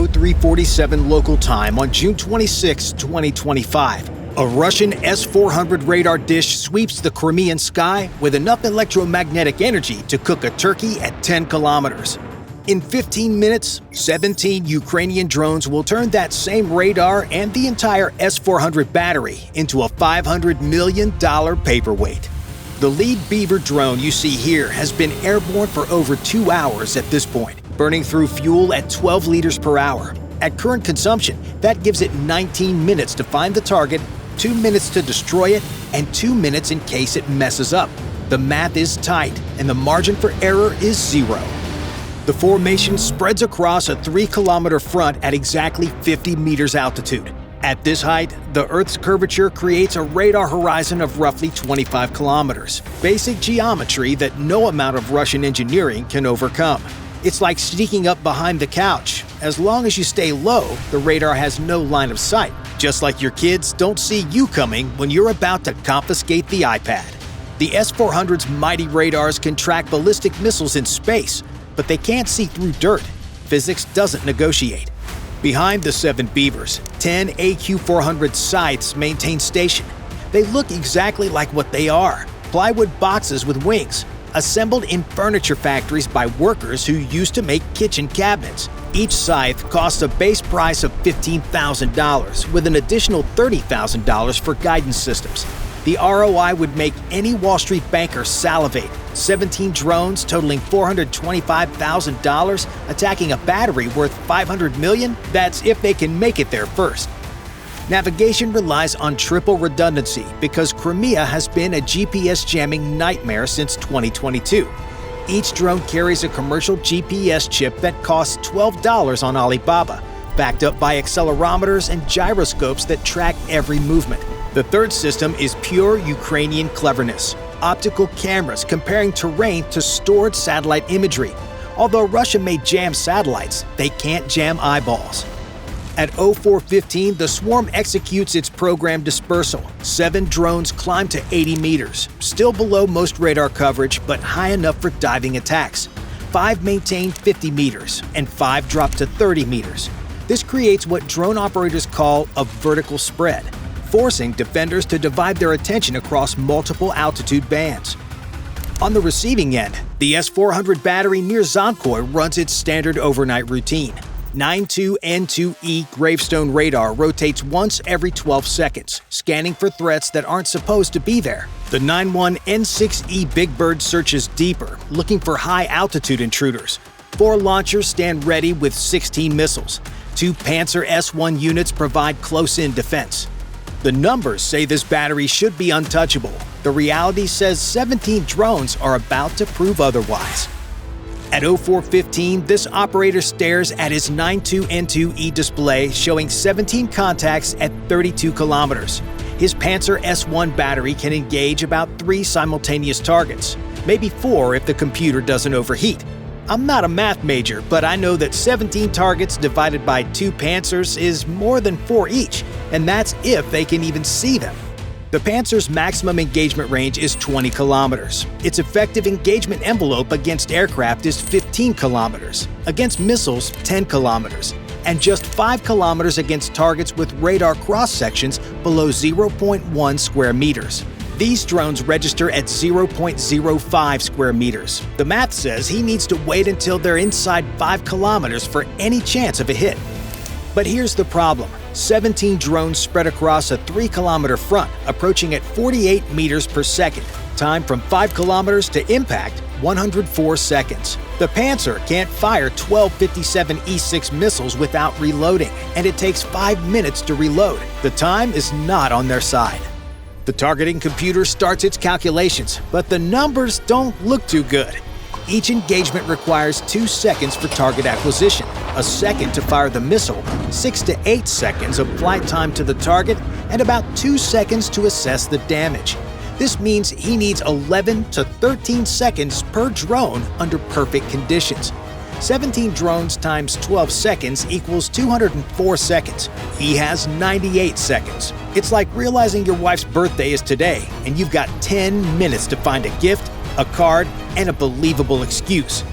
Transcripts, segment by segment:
0347 local time on June 26, 2025. A Russian S-400 radar dish sweeps the Crimean sky with enough electromagnetic energy to cook a turkey at 10 kilometers. In 15 minutes, 17 Ukrainian drones will turn that same radar and the entire S-400 battery into a $500 million paperweight. The lead Beaver drone you see here has been airborne for over 2 hours at this point, burning through fuel at 12 liters per hour. At current consumption, that gives it 19 minutes to find the target, 2 minutes to destroy it, and 2 minutes in case it messes up. The math is tight, and the margin for error is 0. The formation spreads across a 3-kilometer front at exactly 50 meters altitude. At this height, the Earth's curvature creates a radar horizon of roughly 25 kilometers, basic geometry that no amount of Russian engineering can overcome. It's like sneaking up behind the couch. As long as you stay low, the radar has no line of sight, just like your kids don't see you coming when you're about to confiscate the iPad. The S-400's mighty radars can track ballistic missiles in space, but they can't see through dirt. Physics doesn't negotiate. Behind the 7 Beavers, 10 AQ-400 Scythes maintain station. They look exactly like what they are: plywood boxes with wings, assembled in furniture factories by workers who used to make kitchen cabinets. Each Scythe costs a base price of $15,000, with an additional $30,000 for guidance systems. The ROI would make any Wall Street banker salivate. 17 drones totaling $425,000 attacking a battery worth $500 million? That's if they can make it there first. Navigation relies on triple redundancy because Crimea has been a GPS jamming nightmare since 2022. Each drone carries a commercial GPS chip that costs $12 on Alibaba, backed up by accelerometers and gyroscopes that track every movement. The third system is pure Ukrainian cleverness: optical cameras comparing terrain to stored satellite imagery. Although Russia may jam satellites, they can't jam eyeballs. At 0415, the swarm executes its programmed dispersal. 7 drones climb to 80 meters, still below most radar coverage, but high enough for diving attacks. 5 maintain 50 meters, and 5 drop to 30 meters. This creates what drone operators call a vertical spread, forcing defenders to divide their attention across multiple altitude bands. On the receiving end, the S-400 battery near Zonkoy runs its standard overnight routine. 92N2E gravestone radar rotates once every 12 seconds, scanning for threats that aren't supposed to be there. The 91N6E Big Bird searches deeper, looking for high-altitude intruders. 4 launchers stand ready with 16 missiles. 2 Panzer S-1 units provide close-in defense. The numbers say this battery should be untouchable. The reality says 17 drones are about to prove otherwise. At 0415, this operator stares at his 92N2E display showing 17 contacts at 32 kilometers. His Panzer S-1 battery can engage about 3 simultaneous targets, maybe 4 if the computer doesn't overheat. I'm not a math major, but I know that 17 targets divided by 2 Panzers is more than 4 each, and that's if they can even see them. The Panzer's maximum engagement range is 20 kilometers. Its effective engagement envelope against aircraft is 15 kilometers, against missiles 10 kilometers, and just 5 kilometers against targets with radar cross-sections below 0.1 square meters. These drones register at 0.05 square meters. The math says he needs to wait until they're inside 5 kilometers for any chance of a hit. But here's the problem. 17 drones spread across a 3-kilometer front, approaching at 48 meters per second. Time from 5 kilometers to impact, 104 seconds. The Panzer can't fire 12 57E6 missiles without reloading, and it takes 5 minutes to reload. The time is not on their side. The targeting computer starts its calculations, but the numbers don't look too good. Each engagement requires 2 seconds for target acquisition, a second to fire the missile, 6 to 8 seconds of flight time to the target, and about 2 seconds to assess the damage. This means he needs 11 to 13 seconds per drone under perfect conditions. 17 drones times 12 seconds equals 204 seconds. He has 98 seconds. It's like realizing your wife's birthday is today, and you've got 10 minutes to find a gift, a card, and a believable excuse.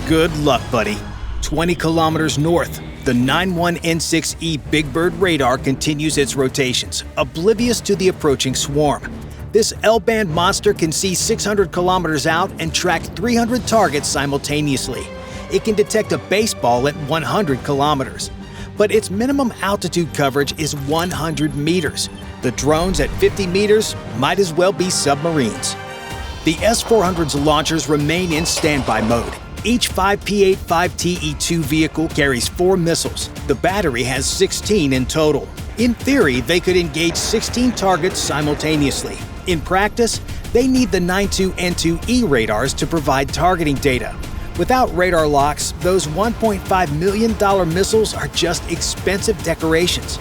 Good luck, buddy. 20 kilometers north, The 91N6E Big Bird radar continues its rotations, oblivious to the approaching swarm. This L-band monster can see 600 kilometers out and track 300 targets simultaneously. It can detect a baseball at 100 kilometers. But its minimum altitude coverage is 100 meters. The drones at 50 meters might as well be submarines. The S-400's launchers remain in standby mode. Each 5P-85TE2 vehicle carries 4 missiles. The battery has 16 in total. In theory, they could engage 16 targets simultaneously. In practice, they need the 92N2E radars to provide targeting data. Without radar locks, those $1.5 million missiles are just expensive decorations.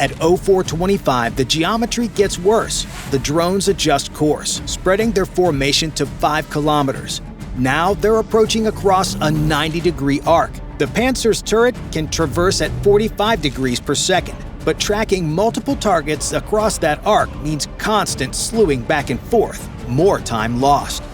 At 0425, the geometry gets worse. The drones adjust course, spreading their formation to 5 kilometers. Now they're approaching across a 90-degree arc. The Panzer's turret can traverse at 45 degrees per second, but tracking multiple targets across that arc means constant slewing back and forth, more time lost.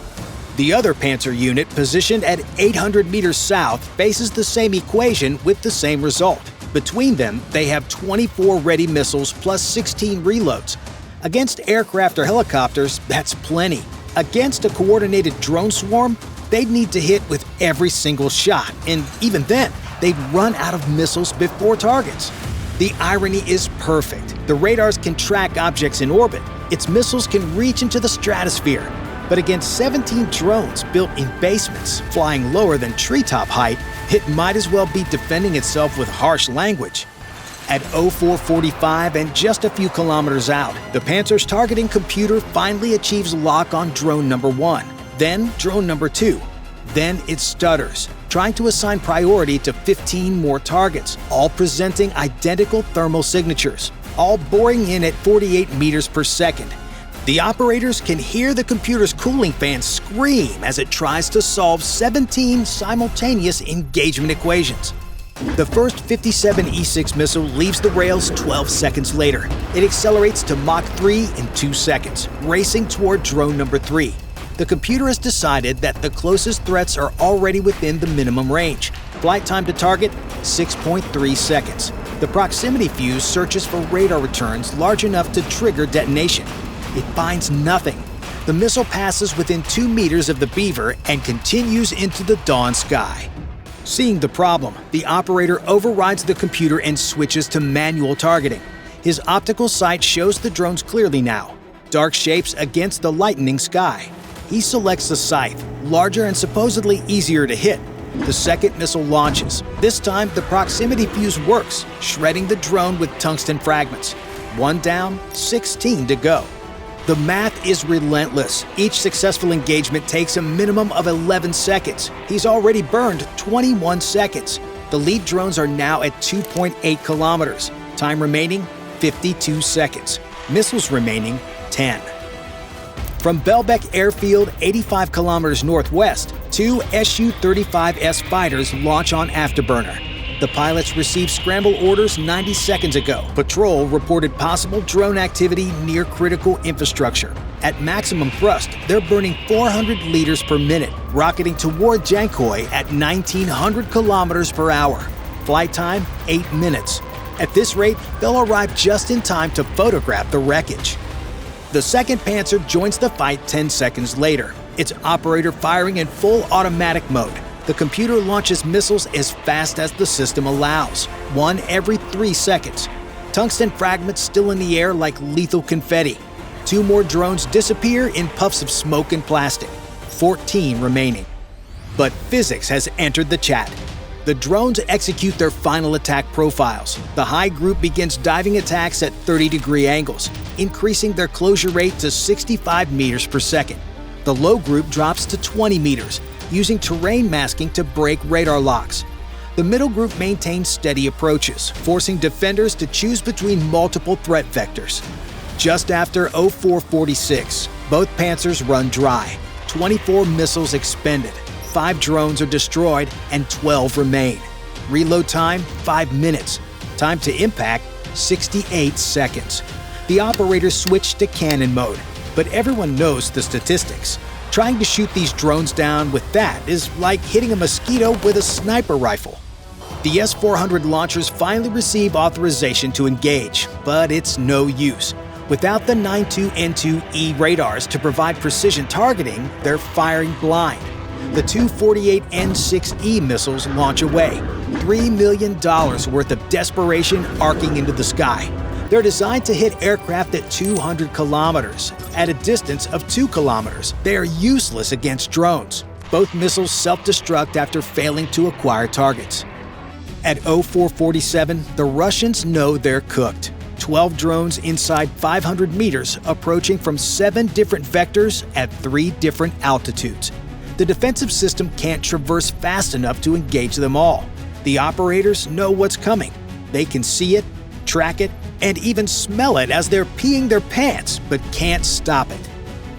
The other Panzer unit, positioned at 800 meters south, faces the same equation with the same result. Between them, they have 24 ready missiles plus 16 reloads. Against aircraft or helicopters, that's plenty. Against a coordinated drone swarm, they'd need to hit with every single shot, and even then, they'd run out of missiles before targets. The irony is perfect. The radars can track objects in orbit. Its missiles can reach into the stratosphere. But against 17 drones built in basements, flying lower than treetop height, it might as well be defending itself with harsh language. At 0445 and just a few kilometers out, the Panzer's targeting computer finally achieves lock on drone number 1, then drone number 2. Then it stutters, trying to assign priority to 15 more targets, all presenting identical thermal signatures, all boring in at 48 meters per second. The operators can hear the computer's cooling fan scream as it tries to solve 17 simultaneous engagement equations. The first 57E6 missile leaves the rails 12 seconds later. It accelerates to Mach 3 in 2 seconds, racing toward drone number 3. The computer has decided that the closest threats are already within the minimum range. Flight time to target, 6.3 seconds. The proximity fuse searches for radar returns large enough to trigger detonation. It finds nothing. The missile passes within 2 meters of the Beaver and continues into the dawn sky. Seeing the problem, the operator overrides the computer and switches to manual targeting. His optical sight shows the drones clearly now, dark shapes against the lightening sky. He selects the Scythe, larger and supposedly easier to hit. The second missile launches. This time, the proximity fuse works, shredding the drone with tungsten fragments. 1 down, 16 to go. The math is relentless. Each successful engagement takes a minimum of 11 seconds. He's already burned 21 seconds. The lead drones are now at 2.8 kilometers. Time remaining, 52 seconds. Missiles remaining, 10. From Belbek Airfield, 85 kilometers northwest, 2 Su-35S fighters launch on Afterburner. The pilots received scramble orders 90 seconds ago. Patrol reported possible drone activity near critical infrastructure. At maximum thrust, they're burning 400 liters per minute, rocketing toward Jankoy at 1,900 kilometers per hour. Flight time, 8 minutes. At this rate, they'll arrive just in time to photograph the wreckage. The second Panzer joins the fight 10 seconds later, its operator firing in full automatic mode. The computer launches missiles as fast as the system allows, 1 every 3 seconds. Tungsten fragments still in the air like lethal confetti. 2 more drones disappear in puffs of smoke and plastic, 14 remaining. But physics has entered the chat. The drones execute their final attack profiles. The high group begins diving attacks at 30-degree angles, increasing their closure rate to 65 meters per second. The low group drops to 20 meters, using terrain masking to break radar locks. The middle group maintains steady approaches, forcing defenders to choose between multiple threat vectors. Just after 0446, both Panzers run dry. 24 missiles expended, 5 drones are destroyed, and 12 remain. Reload time, 5 minutes. Time to impact, 68 seconds. The operators switched to cannon mode, but everyone knows the statistics. Trying to shoot these drones down with that is like hitting a mosquito with a sniper rifle. The S-400 launchers finally receive authorization to engage, but it's no use. Without the 92N2E radars to provide precision targeting, they're firing blind. The two 48N6E missiles launch away, $3 million worth of desperation arcing into the sky. They're designed to hit aircraft at 200 kilometers. At a distance of 2 kilometers, they are useless against drones. Both missiles self-destruct after failing to acquire targets. At 0447, the Russians know they're cooked. 12 drones inside 500 meters approaching from 7 different vectors at 3 different altitudes. The defensive system can't traverse fast enough to engage them all. The operators know what's coming. They can see it, track it, and even smell it as they're peeing their pants, but can't stop it.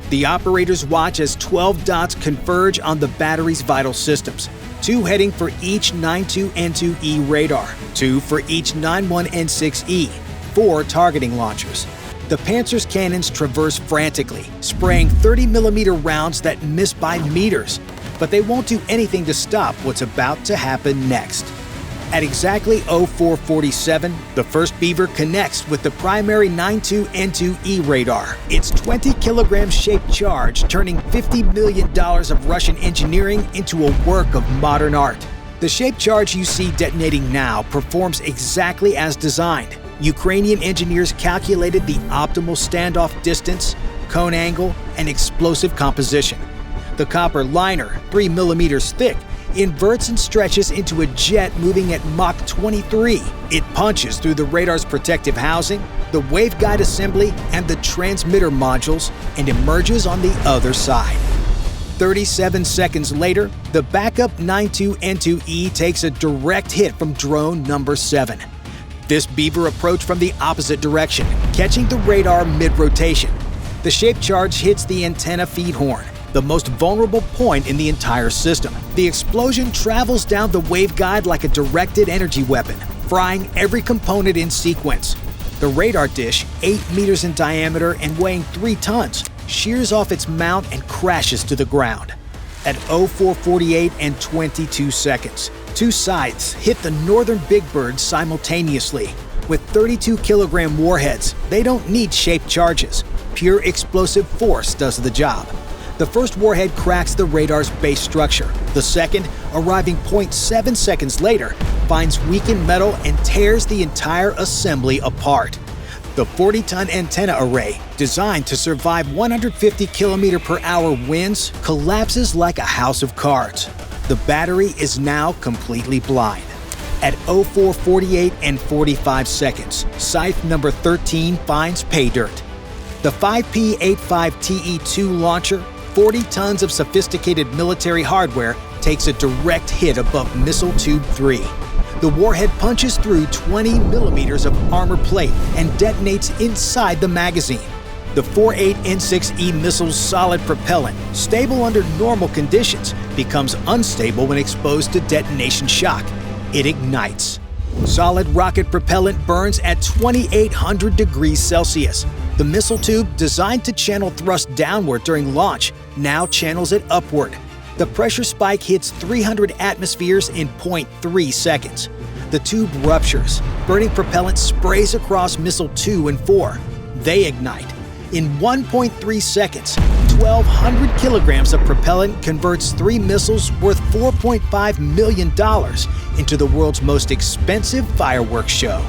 The operators watch as 12 dots converge on the battery's vital systems, 2 heading for each 92N2E radar, 2 for each 91N6E, 4 targeting launchers. The Panzer's cannons traverse frantically, spraying 30mm rounds that miss by meters, but they won't do anything to stop what's about to happen next. At exactly 0447, the first Beaver connects with the primary 92N2E radar, its 20-kilogram shaped charge turning $50 million of Russian engineering into a work of modern art. The shaped charge you see detonating now performs exactly as designed. Ukrainian engineers calculated the optimal standoff distance, cone angle, and explosive composition. The copper liner, 3 millimeters thick, inverts and stretches into a jet moving at Mach 23. It punches through the radar's protective housing, the waveguide assembly, and the transmitter modules, and emerges on the other side. 37 seconds later, the backup 92N2E takes a direct hit from drone number 7. This Beaver approached from the opposite direction, catching the radar mid-rotation. The shaped charge hits the antenna feed horn, the most vulnerable point in the entire system. The explosion travels down the waveguide like a directed energy weapon, frying every component in sequence. The radar dish, 8 meters in diameter and weighing 3 tons, shears off its mount and crashes to the ground. At 0448 and 22 seconds, 2 Scythes hit the northern Big Bird simultaneously. With 32-kilogram warheads, they don't need shaped charges. Pure explosive force does the job. The first warhead cracks the radar's base structure. The second, arriving 0.7 seconds later, finds weakened metal and tears the entire assembly apart. The 40-ton antenna array, designed to survive 150 km/h winds, collapses like a house of cards. The battery is now completely blind. At 0448 and 45 seconds, Scythe number 13 finds pay dirt. The 5P-85TE2 launcher, 40 tons of sophisticated military hardware, takes a direct hit above Missile Tube 3. The warhead punches through 20 millimeters of armor plate and detonates inside the magazine. The 48N6E missile's solid propellant, stable under normal conditions, becomes unstable when exposed to detonation shock. It ignites. Solid rocket propellant burns at 2,800 degrees Celsius. The missile tube, designed to channel thrust downward during launch, now channels it upward. The pressure spike hits 300 atmospheres in 0.3 seconds. The tube ruptures. Burning propellant sprays across Missile 2 and 4. They ignite. In 1.3 seconds, 1,200 kilograms of propellant converts 3 missiles worth $4.5 million into the world's most expensive fireworks show.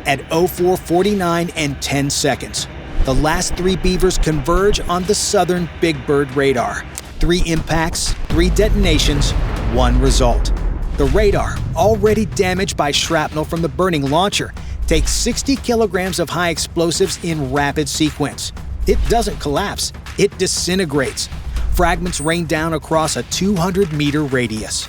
At 0449 and 10 seconds, the last 3 Beavers converge on the southern Big Bird radar. 3 impacts, 3 detonations, 1 result. The radar, already damaged by shrapnel from the burning launcher, takes 60 kilograms of high explosives in rapid sequence. It doesn't collapse, it disintegrates. Fragments rain down across a 200-meter radius.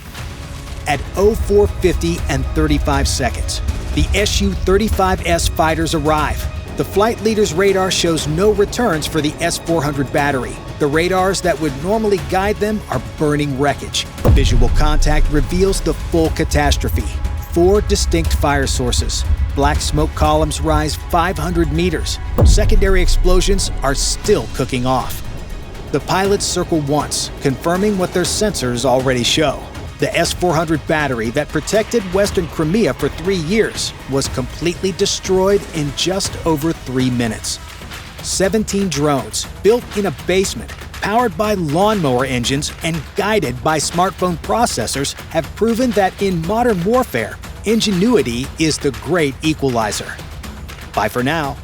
At 0450 and 35 seconds, the Su-35S fighters arrive. The flight leader's radar shows no returns for the S-400 battery. The radars that would normally guide them are burning wreckage. Visual contact reveals the full catastrophe. 4 distinct fire sources. Black smoke columns rise 500 meters. Secondary explosions are still cooking off. The pilots circle once, confirming what their sensors already show. The S-400 battery that protected Western Crimea for 3 years was completely destroyed in just over 3 minutes. 17 drones built in a basement, powered by lawnmower engines and guided by smartphone processors have proven that in modern warfare, ingenuity is the great equalizer. Bye for now.